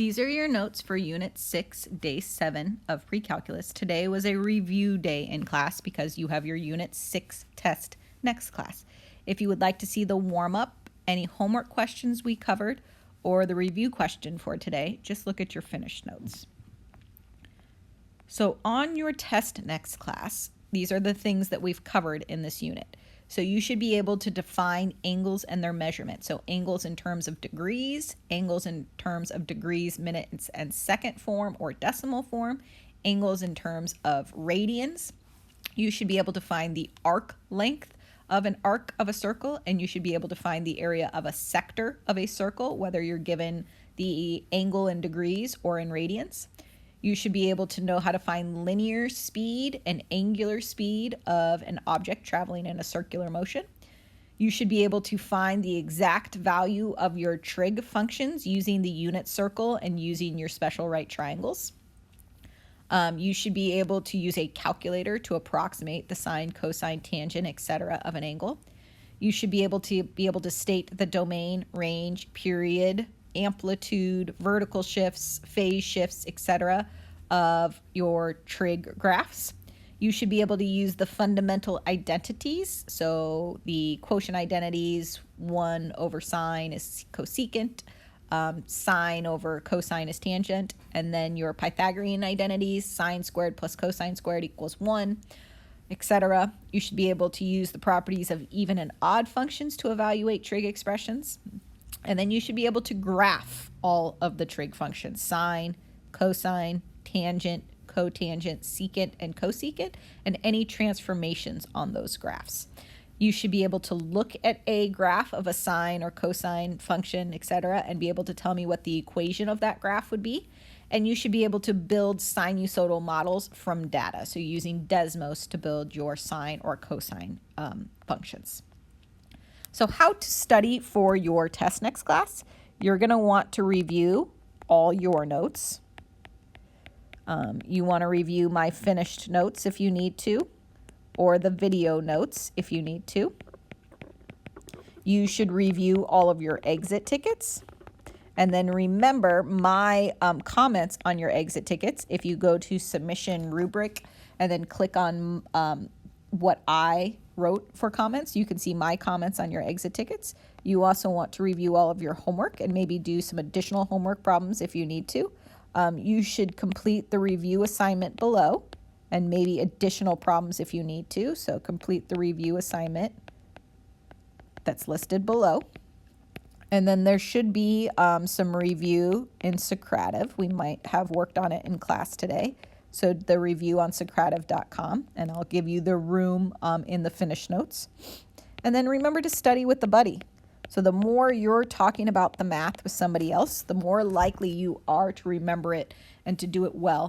These are your notes for Unit 6, Day 7 of Pre-Calculus. Today was a review day in class because you have your Unit 6 test next class. If you would like to see the warm-up, any homework questions we covered, or the review question for today, just look at your finished notes. So on your test next class, these are the things that we've covered in this unit. So you should be able to define angles and their measurement. So angles in terms of degrees, angles in terms of degrees, minutes, and second form or decimal form, angles in terms of radians. You should be able to find the arc length of an arc of a circle, and you should be able to find the area of a sector of a circle, whether you're given the angle in degrees or in radians. You should be able to know how to find linear speed and angular speed of an object traveling in a circular motion. You should be able to find the exact value of your trig functions using the unit circle and using your special right triangles. You should be able to use a calculator to approximate the sine, cosine, tangent, etc. of an angle. You should be able to state the domain, range, period, amplitude, vertical shifts, phase shifts, etc. of your trig graphs. You should be able to use the fundamental identities. So the quotient identities, 1 over sine is cosecant, sine over cosine is tangent, and then your Pythagorean identities, sine squared plus cosine squared equals 1, etc. You should be able to use the properties of even and odd functions to evaluate trig expressions. And then you should be able to graph all of the trig functions, sine, cosine, tangent, cotangent, secant, and cosecant, and any transformations on those graphs. You should be able to look at a graph of a sine or cosine function, etc., and be able to tell me what the equation of that graph would be. And you should be able to build sinusoidal models from data, so using Desmos to build your sine or cosine functions. So how to study for your test next class? You're going to want to review all your notes. You want to review my finished notes if you need to, or the video notes if you need to. You should review all of your exit tickets. And then remember my comments on your exit tickets. If you go to submission rubric and then click on what I wrote for comments, you can see my comments on your exit tickets. You also want to review all of your homework and maybe do some additional homework problems if you need to. You should complete the review assignment below and maybe additional problems if you need to. So complete the review assignment that's listed below. And then there should be some review in Socrative. We might have worked on it in class today. So the review on Socrative.com, and I'll give you the room in the finished notes. And then remember to study with the buddy. So the more you're talking about the math with somebody else, the more likely you are to remember it and to do it well.